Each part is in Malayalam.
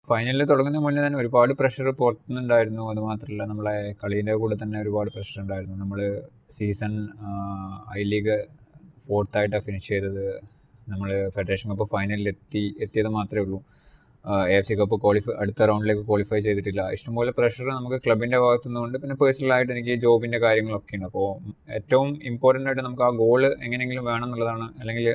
ഫൈനലിൽ തുടങ്ങുന്നതിന് മുന്നേ തന്നെ ഒരുപാട് പ്രഷർ പുറത്തുനിന്നുണ്ടായിരുന്നു. അതുമാത്രമല്ല നമ്മളെ കളീൻ്റെ കൂടെ തന്നെ ഒരുപാട് പ്രഷർ ഉണ്ടായിരുന്നു. നമ്മൾ സീസൺ ഐ ലീഗ് 4th ആയിട്ടാണ് ഫിനിഷ് ചെയ്തത്. നമ്മൾ ഫെഡറേഷൻ കപ്പ് ഫൈനലിൽ എത്തിയത് മാത്രമേ ഉള്ളൂ. AFC കപ്പ് അടുത്ത റൗണ്ടിലേക്ക് ക്വാളിഫൈ ചെയ്തിട്ടില്ല. ഇഷ്ടംപോലെ പ്രഷർ നമുക്ക് ക്ലബിൻ്റെ ഭാഗത്തു നിന്നുകൊണ്ട് പിന്നെ പേഴ്സണലായിട്ട് എനിക്ക് ജോബിൻ്റെ കാര്യങ്ങളൊക്കെ ഉണ്ട്. അപ്പോൾ ഏറ്റവും ഇമ്പോർട്ടൻ്റ് ആയിട്ട് നമുക്ക് ആ ഗോള് എങ്ങനെയെങ്കിലും വേണം എന്നുള്ളതാണ്, അല്ലെങ്കിൽ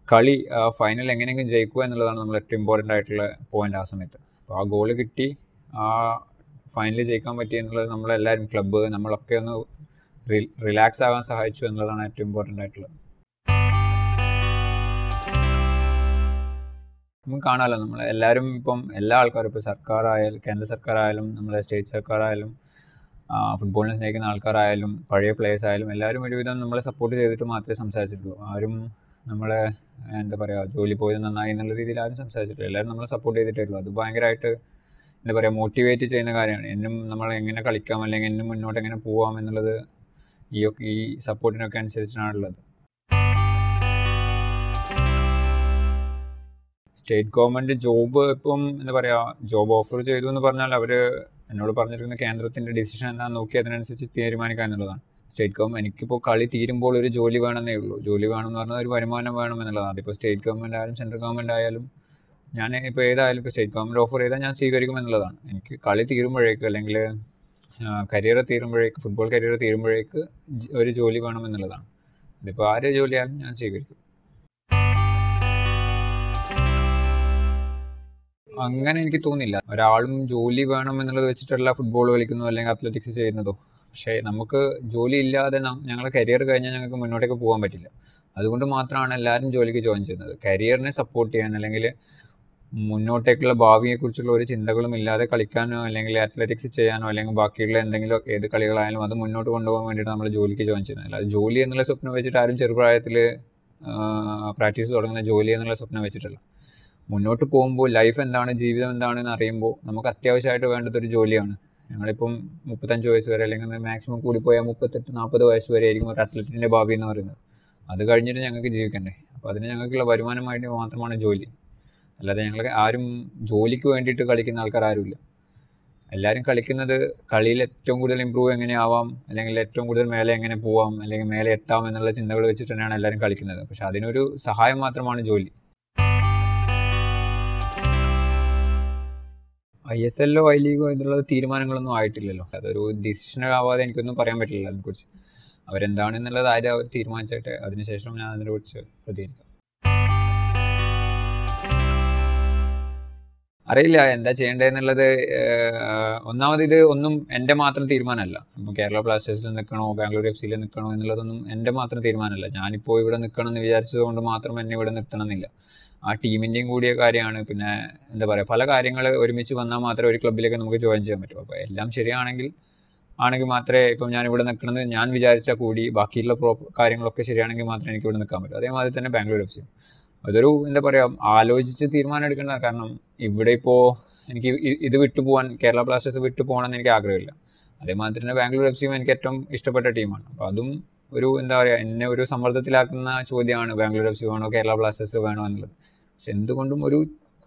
കളി ഫൈനൽ എങ്ങനെയെങ്കിലും ജയിക്കുക എന്നുള്ളതാണ് നമ്മൾ ഏറ്റവും ഇമ്പോർട്ടൻ്റ് ആയിട്ടുള്ള പോയിൻ്റ് ആ സമയത്ത്. അപ്പോൾ ആ ഗോള് കിട്ടി, ആ ഫൈനൽ ജയിക്കാൻ പറ്റി എന്നുള്ളത് നമ്മളെല്ലാവരും ക്ലബ്ബ് നമ്മളൊക്കെ ഒന്ന് റിലാക്സ് ആകാൻ സഹായിച്ചു എന്നുള്ളതാണ് ഏറ്റവും ഇമ്പോർട്ടൻ്റ് ആയിട്ടുള്ളത്. നമുക്ക് കാണാമല്ലോ, നമ്മളെല്ലാവരും ഇപ്പം എല്ലാ ആൾക്കാരും ഇപ്പോൾ സർക്കാരായാലും കേന്ദ്ര സർക്കാരായാലും നമ്മളെ സ്റ്റേറ്റ് സർക്കാരായാലും ഫുട്ബോളിനെ സ്നേഹിക്കുന്ന ആൾക്കാരായാലും പഴയ പ്ലേയേഴ്സ് ആയാലും എല്ലാവരും ഒരുവിധം നമ്മളെ സപ്പോർട്ട് ചെയ്തിട്ട് മാത്രമേ സംസാരിച്ചിട്ടുള്ളൂ. ആരും നമ്മളെ എന്താ പറയുക ജോലി പോയത് നന്നായി എന്നുള്ള രീതിയിൽ ആരും സംസാരിച്ചിട്ടില്ല. എല്ലാവരും നമ്മളെ സപ്പോർട്ട് ചെയ്തിട്ടേ ഉള്ളൂ. അത് ഭയങ്കരമായിട്ട് എന്താ പറയുക മോട്ടിവേറ്റ് ചെയ്യുന്ന കാര്യമാണ്. എന്നും നമ്മൾ എങ്ങനെ കളിക്കാം അല്ലെങ്കിൽ എന്നും മുന്നോട്ട് എങ്ങനെ പോവാം എന്നുള്ളത് ഈ സപ്പോർട്ടിനൊക്കെ അനുസരിച്ചാണുള്ളത്. സ്റ്റേറ്റ് ഗവൺമെൻറ് ജോബ് ഇപ്പം എന്താ പറയുക ജോബ് ഓഫർ ചെയ്തു എന്ന് പറഞ്ഞാൽ അവർ എന്നോട് പറഞ്ഞിരിക്കുന്ന കേന്ദ്രത്തിൻ്റെ ഡിസിഷൻ എന്താണെന്ന് നോക്കി അതിനനുസരിച്ച് തീരുമാനിക്കുക എന്നുള്ളതാണ്. സ്റ്റേറ്റ് ഗവൺമെൻറ് എനിക്കിപ്പോൾ കളി തീരുമ്പോൾ ഒരു ജോലി വേണമെന്നേ ഉള്ളൂ. ജോലി വേണമെന്ന് പറഞ്ഞാൽ ഒരു വരുമാനം വേണം എന്നുള്ളതാണ്. അതിപ്പോൾ സ്റ്റേറ്റ് ഗവൺമെൻറ് ആയാലും സെൻട്രൽ ഗവൺമെൻറ് ആയാലും ഞാൻ ഇപ്പോൾ ഏതായാലും ഇപ്പോൾ സ്റ്റേറ്റ് ഗവൺമെൻറ് ഓഫർ ചെയ്താൽ ഞാൻ സ്വീകരിക്കും എന്നുള്ളതാണ്. എനിക്ക് കളി തീരുമ്പോഴേക്ക് അല്ലെങ്കിൽ കരിയർ തീരുമ്പോഴേക്ക് ഫുട്ബോൾ കരിയർ തീരുമ്പോഴേക്ക് ഒരു ജോലി വേണം എന്നുള്ളതാണ്. അതിപ്പോൾ ആര് ജോലിയായാലും ഞാൻ സ്വീകരിക്കും. അങ്ങനെ എനിക്ക് തോന്നില്ല ഒരാളും ജോലി വേണം എന്നുള്ളത് വെച്ചിട്ടല്ല ഫുട്ബോൾ കളിക്കുന്നതോ അല്ലെങ്കിൽ അത്ലറ്റിക്സ് ചെയ്യുന്നതോ. പക്ഷേ നമുക്ക് ജോലി ഇല്ലാതെ ഞങ്ങളുടെ കരിയർ കഴിഞ്ഞാൽ ഞങ്ങൾക്ക് മുന്നോട്ടേക്ക് പോകാൻ പറ്റില്ല. അതുകൊണ്ട് മാത്രമാണ് എല്ലാവരും ജോലിക്ക് ജോയിൻ ചെയ്യുന്നത്. കരിയറിനെ സപ്പോർട്ട് ചെയ്യാൻ അല്ലെങ്കിൽ മുന്നോട്ടേക്കുള്ള ഭാവിയെക്കുറിച്ചുള്ള ഒരു ചിന്തകളും ഇല്ലാതെ കളിക്കാനോ അല്ലെങ്കിൽ അത്ലറ്റിക്സ് ചെയ്യാനോ അല്ലെങ്കിൽ ബാക്കിയുള്ള എന്തെങ്കിലും ഏത് കളികളായാലും അത് മുന്നോട്ട് കൊണ്ടുപോകാൻ വേണ്ടിയിട്ട് നമ്മൾ ജോലിക്ക് ജോയിൻ ചെയ്യുന്നത്. അല്ലാതെ ജോലി എന്നുള്ള സ്വപ്നം വെച്ചിട്ട് ആരും ചെറുപ്രായത്തിൽ പ്രാക്ടീസ് തുടങ്ങുന്ന ജോലി എന്നുള്ള സ്വപ്നം വെച്ചിട്ടല്ല. മുന്നോട്ട് പോകുമ്പോൾ ലൈഫ് എന്താണ് ജീവിതം എന്താണെന്ന് അറിയുമ്പോൾ നമുക്ക് അത്യാവശ്യമായിട്ട് വേണ്ടതൊരു ജോലിയാണ്. ഞങ്ങളിപ്പം 35 വയസ്സ് വരെ അല്ലെങ്കിൽ മാക്സിമം കൂടിപ്പോയാൽ 38-40 വയസ്സ് വരെ ആയിരിക്കും ഒരു അത്ലറ്റിൻ്റെ ഭാവി എന്ന് പറയുന്നത്. അത് കഴിഞ്ഞിട്ട് ഞങ്ങൾക്ക് ജീവിക്കണ്ടേ. അപ്പോൾ അതിന് ഞങ്ങൾക്കുള്ള വരുമാനമായിട്ട് മാത്രമാണ് ജോലി. അല്ലാതെ ഞങ്ങൾ ആരും ജോലിക്ക് വേണ്ടിയിട്ട് കളിക്കുന്ന ആൾക്കാർ ആരുമില്ല. എല്ലാവരും കളിക്കുന്നത് കളിയിൽ ഏറ്റവും കൂടുതൽ ഇമ്പ്രൂവ് എങ്ങനെ ആവാം അല്ലെങ്കിൽ ഏറ്റവും കൂടുതൽ മേലെ എങ്ങനെ പോവാം അല്ലെങ്കിൽ മേലെ എത്താം എന്നുള്ള ചിന്തകൾ വെച്ചിട്ട് തന്നെയാണ് എല്ലാവരും കളിക്കുന്നത്. പക്ഷെ അതിനൊരു സഹായം മാത്രമാണ് ജോലി. ISL ഐ ലീഗോ ഇതിലുള്ള തീരുമാനങ്ങളൊന്നും ആയിട്ടില്ലല്ലോ. അതൊരു ഡിസിഷൻ ആവാതെ എനിക്കൊന്നും പറയാൻ പറ്റില്ല അതിനെക്കുറിച്ച്. അവരെന്താണെന്നുള്ളത് ആരും അവർ തീരുമാനിച്ചിട്ട് അതിനുശേഷം ഞാൻ അതിനെക്കുറിച്ച് പ്രതികരിക്കാം. അറിയില്ല എന്താ ചെയ്യേണ്ടതെന്നുള്ളത്. ഒന്നാമത് ഇത് ഒന്നും എൻ്റെ മാത്രം തീരുമാനമല്ല. ഇപ്പോൾ കേരള ബ്ലാസ്റ്റേഴ്സിൽ നിൽക്കണോ ബാംഗ്ലൂർ FC നിൽക്കണോ എന്നുള്ളതൊന്നും എൻ്റെ മാത്രം തീരുമാനമല്ല. ഞാനിപ്പോൾ ഇവിടെ നിൽക്കണം എന്ന് വിചാരിച്ചത് കൊണ്ട് മാത്രം എന്നെ ഇവിടെ നിർത്തണമെന്നില്ല. ആ ടീമിൻ്റെയും കൂടിയ കാര്യമാണ്. പിന്നെ എന്താ പറയുക പല കാര്യങ്ങൾ ഒരുമിച്ച് വന്നാൽ മാത്രമേ ഒരു ക്ലബ്ബിലേക്ക് നമുക്ക് ജോയിൻ ചെയ്യാൻ പറ്റൂ. അപ്പോൾ എല്ലാം ശരിയാണെങ്കിൽ മാത്രമേ ഇപ്പം ഞാനിവിടെ നിൽക്കണമെന്ന് ഞാൻ വിചാരിച്ചാൽ കൂടി ബാക്കിയുള്ള കാര്യങ്ങളൊക്കെ ശരിയാണെങ്കിൽ മാത്രമേ എനിക്ക് ഇവിടെ നിൽക്കാൻ പറ്റൂ. അതേമാതിരി തന്നെ ബാംഗ്ലൂർ FC അതൊരു എന്താ പറയുക ആലോചിച്ച് തീരുമാനം എടുക്കേണ്ട. കാരണം ഇവിടെ ഇപ്പോൾ എനിക്ക് ഇത് വിട്ടുപോകാൻ കേരള ബ്ലാസ്റ്റേഴ്സ് വിട്ടു പോകണമെന്ന് എനിക്ക് ആഗ്രഹമില്ല. അതേമാതിരി തന്നെ ബാംഗ്ലൂർ FC എനിക്ക് ഏറ്റവും ഇഷ്ടപ്പെട്ട ടീമാണ്. അപ്പോൾ അതും ഒരു എന്താ പറയുക എന്നെ ഒരു സമ്മർദ്ദത്തിലാക്കുന്ന ചോദ്യമാണ് ബാംഗ്ലൂർ FC വേണോ കേരള ബ്ലാസ്റ്റേഴ്സ് വേണോ എന്നുള്ളത്. പക്ഷെ എന്തുകൊണ്ടും ഒരു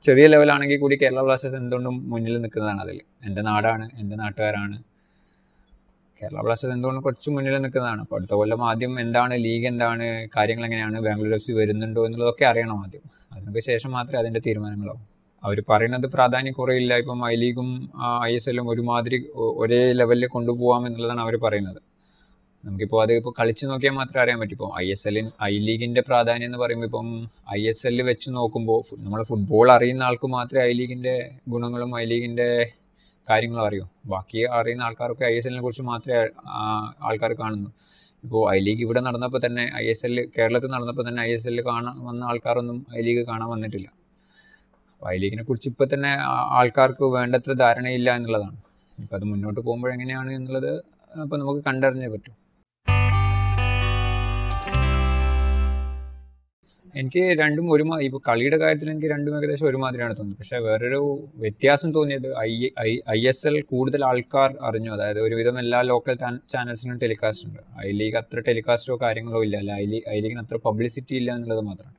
ചെറിയ ലെവലാണെങ്കിൽ കൂടി കേരള ബ്ലാസ്റ്റേഴ്സ് എന്തുകൊണ്ടും മുന്നിൽ നിൽക്കുന്നതാണ്. അതിൽ എൻ്റെ നാടാണ്, എൻ്റെ നാട്ടുകാരാണ്. കേരള ബ്ലാസ്റ്റേഴ്സ് എന്തുകൊണ്ടും കുറച്ച് മുന്നിൽ നിൽക്കുന്നതാണ്. അപ്പോൾ അടുത്ത കൊല്ലം ആദ്യം എന്താണ് ലീഗ്, എന്താണ് കാര്യങ്ങൾ, എങ്ങനെയാണ് ബാംഗ്ലൂർ FC വരുന്നുണ്ടോ എന്നുള്ളതൊക്കെ അറിയണം ആദ്യം. അതിനൊക്കെ ശേഷം മാത്രമേ അതിൻ്റെ തീരുമാനങ്ങളാവും. അവർ പറയുന്നത് പ്രാധാന്യം കുറയില്ല. ഇപ്പം ഐ ലീഗും ISL ഒരുമാതിരി ഒരേ ലെവലിൽ കൊണ്ടുപോകാം എന്നുള്ളതാണ് അവർ പറയുന്നത്. നമുക്കിപ്പോൾ അതിപ്പോൾ കളിച്ച് നോക്കിയാൽ മാത്രമേ അറിയാൻ പറ്റും. ഇപ്പോൾ ഐ ലീഗിൻ്റെ പ്രാധാന്യം എന്ന് പറയുമ്പോൾ ഇപ്പം ISL വെച്ച് നോക്കുമ്പോൾ നമ്മൾ ഫുട്ബോൾ അറിയുന്ന ആൾക്ക് മാത്രമേ ഐ ലീഗിൻ്റെ ഗുണങ്ങളും ഐ ലീഗിൻ്റെ കാര്യങ്ങളും അറിയൂ. ബാക്കി അറിയുന്ന ആൾക്കാരൊക്കെ ISL കുറിച്ച് മാത്രമേ ആൾക്കാർ കാണുന്നു. ഇപ്പോൾ ഐ ലീഗ് ഇവിടെ നടന്നപ്പോൾ തന്നെ ISL കേരളത്തിൽ നടന്നപ്പോൾ തന്നെ ISL കാണാൻ വന്ന ആൾക്കാരൊന്നും ഐ ലീഗ് കാണാൻ വന്നിട്ടില്ല. അപ്പോൾ ഐ ലീഗിനെ കുറിച്ച് ഇപ്പോൾ തന്നെ ആൾക്കാർക്ക് വേണ്ടത്ര ധാരണയില്ല എന്നുള്ളതാണ്. ഇപ്പോൾ അത് മുന്നോട്ട് പോകുമ്പോഴെങ്ങനെയാണ് എന്നുള്ളത് അപ്പോൾ നമുക്ക് കണ്ടറിഞ്ഞേ പറ്റും. എനിക്ക് രണ്ടും ഇപ്പോൾ കളിയുടെ കാര്യത്തിൽ എനിക്ക് രണ്ടും ഏകദേശം ഒരുമാതിരിയാണ് തോന്നുന്നത്. പക്ഷേ വേറൊരു വ്യത്യാസം തോന്നിയത് ISL കൂടുതൽ ആൾക്കാർ അറിഞ്ഞു. അതായത് ഒരുവിധം എല്ലാ ലോക്കൽ ചാനൽസിനും ടെലികാസ്റ്റ് ഉണ്ട്. ഐ ലീഗ് അത്ര ടെലികാസ്റ്റോ കാര്യങ്ങളോ ഇല്ല. ഐ ലീഗിന് അത്ര പബ്ലിസിറ്റി ഇല്ല എന്നുള്ളത് മാത്രമാണ്.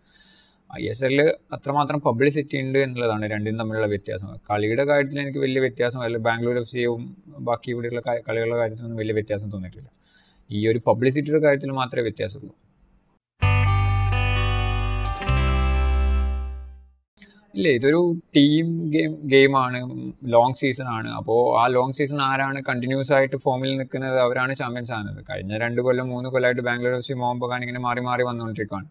ISL അത്രമാത്രം പബ്ലിസിറ്റി ഉണ്ട് എന്നുള്ളതാണ് രണ്ടും തമ്മിലുള്ള വ്യത്യാസം. കളിയുടെ കാര്യത്തിൽ എനിക്ക് വലിയ വ്യത്യാസമല്ല, ബാംഗ്ലൂർ FC-യും ബാക്കി ഇവിടെയുള്ള കളികളുടെ കാര്യത്തിലൊന്നും വലിയ വ്യത്യാസം തോന്നിയിട്ടില്ല. ഈ ഒരു പബ്ലിസിറ്റിയുടെ കാര്യത്തിൽ മാത്രമേ വ്യത്യാസമുള്ളൂ. ഇല്ല, ഇതൊരു ടീം ഗെയിമാണ്, ലോങ് സീസൺ ആണ്. അപ്പോൾ ആ ലോങ് സീസൺ ആരാണ് കണ്ടിന്യൂസ് ആയിട്ട് ഫോമിൽ നിൽക്കുന്നത് അവരാണ് ചാമ്പ്യൻസ് ആകുന്നത്. കഴിഞ്ഞ 2 കൊല്ലം 3 കൊല്ലമായിട്ട് ബാംഗ്ലൂർ FC, മോഹൻ ബഗാൻ ഇങ്ങനെ മാറി മാറി വന്നുകൊണ്ടിരിക്കുകയാണ്.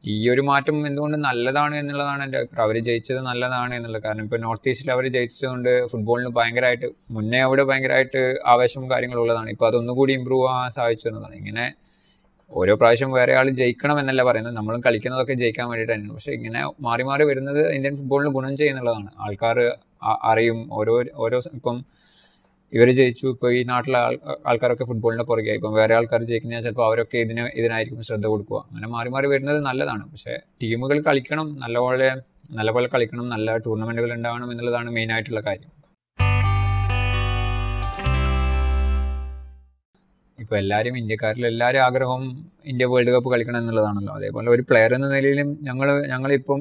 ഈ ഒരു മാറ്റം എന്തുകൊണ്ട് നല്ലതാണ് എന്നുള്ളതാണ് എൻ്റെ അഭിപ്രായം. അവർ ജയിച്ചത് നല്ലതാണ് എന്നുള്ളത്. കാരണം ഇപ്പോൾ നോർത്ത് ഈസ്റ്റിൽ അവർ ജയിച്ചതുകൊണ്ട് ഫുട്ബോളിന് ഭയങ്കരമായിട്ട്, മുന്നേ അവിടെ ഭയങ്കരമായിട്ട് ആവേശവും കാര്യങ്ങളും ഉള്ളതാണ്. ഇപ്പോൾ അതൊന്നുകൂടി ഇമ്പ്രൂവ് ആകാൻ സാധിച്ചു എന്നതാണ്. ഇങ്ങനെ ഓരോ പ്രാവശ്യം വേറെ ആൾ ജയിക്കണം എന്നല്ല പറയുന്നത്, നമ്മളും കളിക്കുന്നതൊക്കെ ജയിക്കാൻ വേണ്ടിയിട്ട് തന്നെയാണ്. പക്ഷേ ഇങ്ങനെ മാറി മാറി വരുന്നത് ഇന്ത്യൻ ഫുട്ബോളിന് ഗുണം ചെയ്യുന്നുള്ളതാണ്. ആൾക്കാർ അറിയും ഓരോ ഇപ്പം ഇവർ ജയിച്ചു, ഇപ്പോൾ ഈ നാട്ടിലെ ആൾക്കാരൊക്കെ ഫുട്ബോളിൻ്റെ പുറകെ, ഇപ്പം വേറെ ആൾക്കാർ ജയിക്കുന്നതിനാൽ ചിലപ്പോൾ അവരൊക്കെ ഇതിനായിരിക്കും ശ്രദ്ധ കൊടുക്കുക. അങ്ങനെ മാറി മാറി വരുന്നത് നല്ലതാണ്. പക്ഷേ ടീമുകൾ കളിക്കണം, നല്ലപോലെ കളിക്കണം, നല്ല ടൂർണമെൻറ്റുകൾ ഉണ്ടാകണം എന്നുള്ളതാണ് മെയിനായിട്ടുള്ള കാര്യം. ഇപ്പോൾ ഇന്ത്യക്കാരിൽ എല്ലാവരും ആഗ്രഹം ഇന്ത്യ വേൾഡ് കപ്പ് കളിക്കണം എന്നുള്ളതാണല്ലോ. അതേപോലെ ഒരു പ്ലെയർ എന്ന നിലയിലും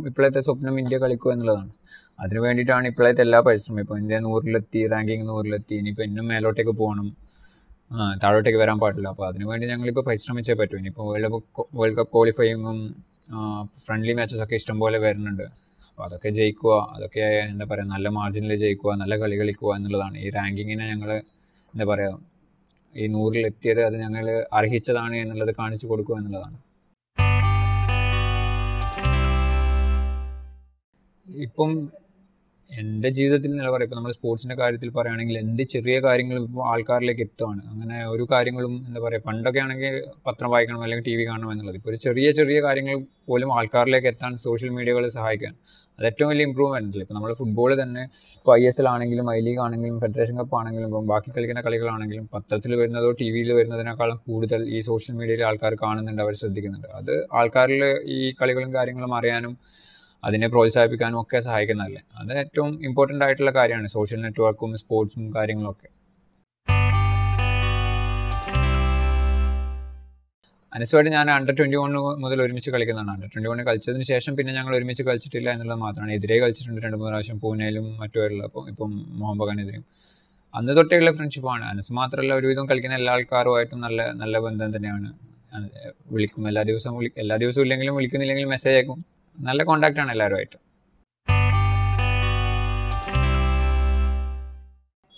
ഇപ്പോഴത്തെ സ്വപ്നം ഇന്ത്യ കളിക്കുക എന്നുള്ളതാണ്. അതിന് വേണ്ടിയിട്ടാണ് ഇപ്പോഴത്തെ എല്ലാ പരിശ്രമം. ഇപ്പോൾ ഇന്ത്യ 100-ലെത്തി, റാങ്കിങ് 100-ലെത്തി, ഇനിയിപ്പോൾ ഇന്നും മേലോട്ടേക്ക് പോകണം, താഴോട്ടേക്ക് വരാൻ പാടില്ല. അപ്പോൾ അതിനുവേണ്ടി ഞങ്ങളിപ്പോൾ പരിശ്രമിച്ചേ പറ്റൂ. ഇനിയിപ്പോൾ വേൾഡ് കപ്പ് ക്വാളിഫയിങ്ങും ഫ്രണ്ട്ലി മാച്ചസൊക്കെ ഇഷ്ടംപോലെ വരുന്നുണ്ട്. അപ്പോൾ അതൊക്കെ ജയിക്കുക, അതൊക്കെ എന്താ പറയുക, നല്ല മാർജിനിൽ ജയിക്കുക, നല്ല കളി കളിക്കുക എന്നുള്ളതാണ്. ഈ റാങ്കിങ്ങിനെ ഞങ്ങൾ എന്താ പറയുക, ഈ 100-ലെത്തിയത് അത് ഞങ്ങൾ അർഹിച്ചതാണ് എന്നുള്ളത് കാണിച്ചു കൊടുക്കുക എന്നുള്ളതാണ്. ഇപ്പം എൻ്റെ ജീവിതത്തിൽ നിലവാരം, ഇപ്പോൾ നമ്മൾ സ്പോർട്സിൻ്റെ കാര്യത്തിൽ പറയുകയാണെങ്കിൽ എന്ത് ചെറിയ കാര്യങ്ങളും ഇപ്പോൾ ആൾക്കാരിലേക്ക് എത്തുകയാണ്. അങ്ങനെ ഒരു കാര്യങ്ങളും എന്താ പറയുക, പണ്ടൊക്കെ ആണെങ്കിൽ പത്രം വായിക്കണം അല്ലെങ്കിൽ TV കാണണം എന്നുള്ളത്, ഇപ്പോൾ ഒരു ചെറിയ കാര്യങ്ങൾ പോലും ആൾക്കാരിലേക്ക് എത്താൻ സോഷ്യൽ മീഡിയകൾ സഹായിക്കാൻ, അത് ഏറ്റവും വലിയ ഇമ്പ്രൂവ്മെൻ്റ് അല്ലേ. ഇപ്പോൾ നമ്മൾ ഫുട്ബോൾ തന്നെ ഇപ്പോൾ ISL ആണെങ്കിലും I-League ആണെങ്കിലും ഫെഡറേഷൻ കപ്പ് ആണെങ്കിലും ഇപ്പം ബാക്കി കളിക്കുന്ന കളികളാണെങ്കിലും പത്രത്തിൽ വരുന്നതോ TV-യിൽ വരുന്നതിനേക്കാളും കൂടുതൽ ഈ സോഷ്യൽ മീഡിയയിൽ ആൾക്കാർ കാണുന്നുണ്ട്, അവർ ശ്രദ്ധിക്കുന്നുണ്ട്. അത് ആൾക്കാരിൽ ഈ കളികളും കാര്യങ്ങളും അറിയാനും അതിനെ പ്രോത്സാഹിപ്പിക്കാനും ഒക്കെ സഹായിക്കുന്നതല്ലേ. അത് ഏറ്റവും ഇമ്പോർട്ടൻ്റ് ആയിട്ടുള്ള കാര്യമാണ്, സോഷ്യൽ നെറ്റ്വർക്കും സ്പോർട്സും കാര്യങ്ങളൊക്കെ. അനുസുമായിട്ട് ഞാൻ അണ്ടർ-21 മുതൽ ഒരുമിച്ച് കളിക്കുന്നതാണ്. അണ്ടർ-21 കളിച്ചതിന് ശേഷം പിന്നെ ഞങ്ങൾ ഒരുമിച്ച് കളിച്ചിട്ടില്ല എന്നുള്ളത് മാത്രമാണ്. എതിരെ കളിച്ചിട്ടുണ്ട് 2-3 പ്രാവശ്യം, പൂനെയിലും മറ്റുമായിട്ടുള്ള, ഇപ്പം മോഹൻ ബഗാനെതിരെയും. അന്ന് തൊട്ടേയുള്ള ഫ്രണ്ട്ഷിപ്പാണ്. അനസ് മാത്രമല്ല, ഒരുവിധം കളിക്കുന്ന എല്ലാ ആൾക്കാരുമായിട്ടും നല്ല ബന്ധം തന്നെയാണ്. വിളിക്കും, എല്ലാ ദിവസവും ഇല്ലെങ്കിലും വിളിക്കുന്നില്ലെങ്കിലും മെസ്സേജ് അയക്കും. നല്ല കോണ്ടാക്റ്റാണ് എല്ലാവരുമായിട്ട്.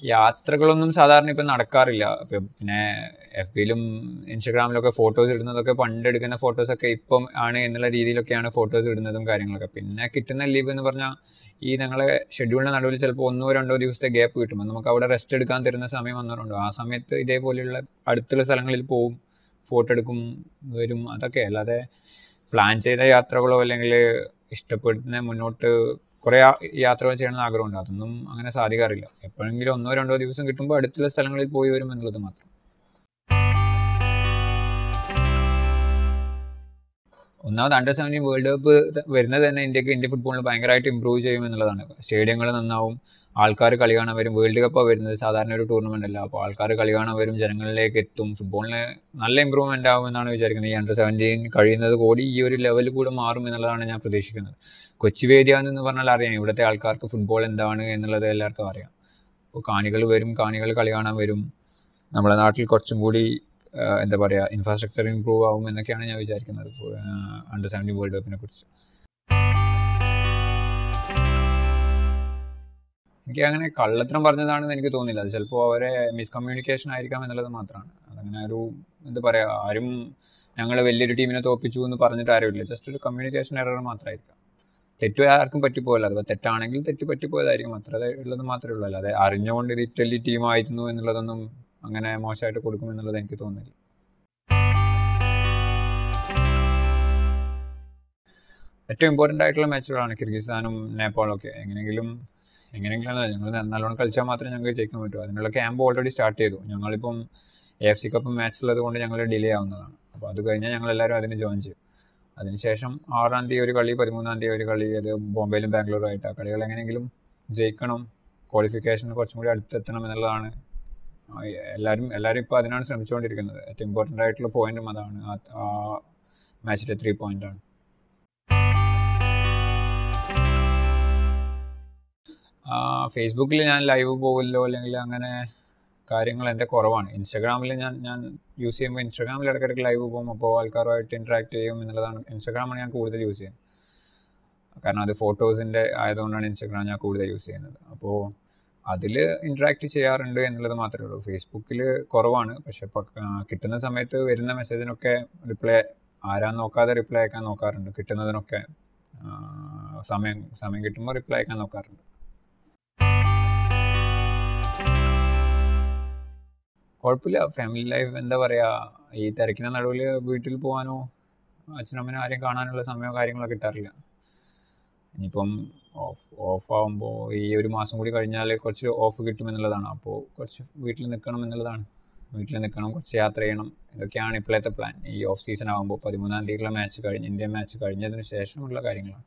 യാത്രകളൊന്നും സാധാരണ ഇപ്പം നടക്കാറില്ല. പിന്നെ FB-യിലും ഇൻസ്റ്റഗ്രാമിലൊക്കെ ഫോട്ടോസ് ഇടുന്നതൊക്കെ പണ്ടെടുക്കുന്ന ഫോട്ടോസൊക്കെ ഇപ്പം ആണ് എന്നുള്ള രീതിയിലൊക്കെയാണ് ഫോട്ടോസ് ഇടുന്നതും കാര്യങ്ങളൊക്കെ. പിന്നെ കിട്ടുന്ന ലീവ് എന്ന് പറഞ്ഞാൽ ഈ ഞങ്ങളെ ഷെഡ്യൂളിൻ്റെ നടുവിൽ ചിലപ്പോൾ 1-2 ദിവസത്തെ ഗ്യാപ്പ് കിട്ടുമ്പോൾ നമുക്ക് അവിടെ റെസ്റ്റ് എടുക്കാൻ തരുന്ന സമയം വന്നിട്ടുണ്ട്. ആ സമയത്ത് ഇതേപോലെയുള്ള അടുത്തുള്ള സ്ഥലങ്ങളിൽ പോവും, ഫോട്ടോ എടുക്കും, വരും. അതൊക്കെ അല്ലാതെ പ്ലാൻ ചെയ്ത യാത്രകളോ അല്ലെങ്കിൽ ഇഷ്ടപ്പെടുന്ന മുന്നോട്ട് കുറേ യാത്രകൾ ചെയ്യണമെന്ന് ആഗ്രഹമുണ്ട്. അതൊന്നും അങ്ങനെ സാധിക്കാറില്ല. എപ്പോഴെങ്കിലും 1-2 ദിവസം കിട്ടുമ്പോൾ അടുത്തുള്ള സ്ഥലങ്ങളിൽ പോയി വരും എന്നുള്ളത് മാത്രം. ഒന്നാമത് അണ്ടർ-17 വേൾഡ് കപ്പ് വരുന്നത് തന്നെ ഇന്ത്യ ഫുട്ബോളിന് ഭയങ്കരമായിട്ട് ഇമ്പ്രൂവ് ചെയ്യും എന്നുള്ളതാണ്. സ്റ്റേഡിയങ്ങൾ നന്നാവും, ആൾക്കാർ കളി കാണാൻ വരും. വേൾഡ് കപ്പാണ് വരുന്നത്, സാധാരണ ഒരു ടൂർണമെൻ്റ് അല്ല. അപ്പോൾ ആൾക്കാർ കളി കാണാൻ വരും, ജനങ്ങളിലേക്ക് എത്തും. ഫുട്ബോളിന് നല്ല ഇമ്പ്രൂവ്മെൻ്റ് ആകുമെന്നാണ് വിചാരിക്കുന്നത്. ഈ അണ്ടർ-17 കഴിയുന്നത് കൂടി ഈ ഒരു ലെവലിൽ കൂടെ മാറും എന്നുള്ളതാണ് ഞാൻ പ്രതീക്ഷിക്കുന്നത്. കൊച്ചി വേദിയാണെന്ന് പറഞ്ഞാൽ അറിയാം, ഇവിടുത്തെ ആൾക്കാർക്ക് ഫുട്ബോൾ എന്താണ് എന്നുള്ളത് എല്ലാവർക്കും അറിയാം. അപ്പോൾ കാണികൾ കളി കാണാൻ വരും. നമ്മുടെ നാട്ടിൽ കുറച്ചും കൂടി എന്താ പറയുക, ഇൻഫ്രാസ്ട്രക്ചർ ഇമ്പ്രൂവ് ആവും എന്നൊക്കെയാണ് ഞാൻ വിചാരിക്കുന്നത് അണ്ടർ-17 വേൾഡ് കപ്പിനെ കുറിച്ച്. എനിക്ക് അങ്ങനെ കള്ളത്തരം പറഞ്ഞതാണെന്ന് എനിക്ക് തോന്നില്ല. അത് ചിലപ്പോൾ അവരെ മിസ്കമ്മ്യൂണിക്കേഷൻ ആയിരിക്കാം എന്നുള്ളത് മാത്രമാണ്. അതങ്ങനെ ഒരു എന്താ പറയുക, ആരും ഞങ്ങൾ വലിയൊരു ടീമിനെ തോൽപ്പിച്ചു എന്ന് പറഞ്ഞിട്ട് ആരുമില്ല. ജസ്റ്റ് ഒരു കമ്മ്യൂണിക്കേഷൻ എറർ മാത്രമായിരിക്കാം. തെറ്റ് ആർക്കും പറ്റിപ്പോയല്ലോ. അത് തെറ്റാണെങ്കിൽ തെറ്റ് പറ്റിപ്പോയതായിരിക്കും, അത്ര ഉള്ളത് മാത്രമേ ഉള്ളൂ. അല്ലാതെ അറിഞ്ഞുകൊണ്ട് ഇത് ഇറ്റലി ടീമായിരുന്നു എന്നുള്ളതൊന്നും അങ്ങനെ മോശമായിട്ട് കൊടുക്കുമെന്നുള്ളത് എനിക്ക് തോന്നുന്നില്ല. ഏറ്റവും ഇമ്പോർട്ടൻ്റ് ആയിട്ടുള്ള മാച്ചുകളാണ് കിർഗിസ്ഥാനും നേപ്പാളും ഒക്കെ. എങ്ങനെയെങ്കിലും ഞങ്ങൾ നല്ലോണം കളിച്ചാൽ മാത്രമേ ഞങ്ങൾക്ക് ജയിക്കാൻ പറ്റൂ. അതിനുള്ള ക്യാമ്പ് ഓൾറെഡി സ്റ്റാർട്ട് ചെയ്തു. ഞങ്ങളിപ്പം AFC കപ്പ് മാച്ച് ഉള്ളത് കൊണ്ട് ഞങ്ങൾ ഡിലേ ആവുന്നതാണ്. അപ്പോൾ അത് കഴിഞ്ഞാൽ ഞങ്ങളെല്ലാവരും അതിന് ജോയിൻ ചെയ്യും. അതിനുശേഷം 6-ാം തീയതി ഒരു കളി, 13-ാം തീയതി ഒരു കളി, അത് ബോംബെയിലും ബാംഗ്ലൂരും ആയിട്ട്. ആ കളികൾ എങ്ങനെയെങ്കിലും ജയിക്കണം, ക്വാളിഫിക്കേഷന് കുറച്ചും കൂടി അടുത്തെത്തണം എന്നുള്ളതാണ്. എല്ലാവരും ഇപ്പോൾ അതിനാണ് ശ്രമിച്ചുകൊണ്ടിരിക്കുന്നത്. ഏറ്റവും ഇമ്പോർട്ടൻ്റ് ആയിട്ടുള്ള പോയിന്റും അതാണ്. ആ മാച്ചിലെ 3 പോയിൻ്റാണ്. ഫേസ്ബുക്കിൽ ഞാൻ ലൈവ് പോകില്ലോ, അല്ലെങ്കിൽ അങ്ങനെ കാര്യങ്ങൾ എൻ്റെ കുറവാണ്. ഇൻസ്റ്റാഗ്രാമിൽ ഞാൻ യൂസ് ചെയ്യുമ്പോൾ ഇൻസ്റ്റാഗ്രാമിൽ ഇടയ്ക്കിടയ്ക്ക് ലൈവ് പോകും, അപ്പോൾ ആൾക്കാരുമായിട്ട് ഇൻട്രാക്ട് ചെയ്യും എന്നുള്ളതാണ്. ഇൻസ്റ്റാഗ്രാമാണ് ഞാൻ കൂടുതൽ യൂസ് ചെയ്യുന്നത്, കാരണം അത് ഫോട്ടോസിൻ്റെ ആയതുകൊണ്ടാണ് ഇൻസ്റ്റാഗ്രാം ഞാൻ കൂടുതൽ യൂസ് ചെയ്യുന്നത്. അപ്പോൾ അതിൽ ഇൻട്രാക്ട് ചെയ്യാറുണ്ട് എന്നുള്ളത് മാത്രമേ ഉള്ളൂ. ഫേസ്ബുക്കിൽ കുറവാണ്, പക്ഷെ കിട്ടുന്ന സമയത്ത് വരുന്ന മെസ്സേജിനൊക്കെ റിപ്ലൈ, ആരാന്ന് നോക്കാതെ റിപ്ലൈ അയക്കാൻ നോക്കാറുണ്ട്. കിട്ടുന്നതിനൊക്കെ സമയം കിട്ടുമ്പോൾ റിപ്ലൈ അയക്കാൻ നോക്കാറുണ്ട്. കുഴപ്പമില്ല. ഫാമിലി ലൈഫ് എന്താ പറയുക, ഈ തിരക്കിൻ്റെ നടുവിൽ വീട്ടിൽ പോകാനോ അച്ഛനമ്മനെ ആരെയും കാണാനുള്ള സമയമോ കാര്യങ്ങളൊക്കെ കിട്ടാറില്ല. ഇനിയിപ്പം ഓഫ് ആകുമ്പോൾ ഈ ഒരു മാസം കൂടി കഴിഞ്ഞാൽ കുറച്ച് ഓഫ് കിട്ടുമെന്നുള്ളതാണ്. അപ്പോൾ കുറച്ച് വീട്ടിൽ നിൽക്കണം എന്നുള്ളതാണ്. വീട്ടിൽ നിൽക്കണം, കുറച്ച് യാത്ര ചെയ്യണം, ഇതൊക്കെയാണ് ഇപ്പോഴത്തെ പ്ലാൻ. ഈ ഓഫ് സീസൺ ആകുമ്പോൾ 13-ാം തീയതിയുള്ള മാച്ച് കഴിഞ്ഞ്, ഇന്ത്യൻ മാച്ച് കഴിഞ്ഞതിന് ശേഷമുള്ള കാര്യങ്ങളാണ്.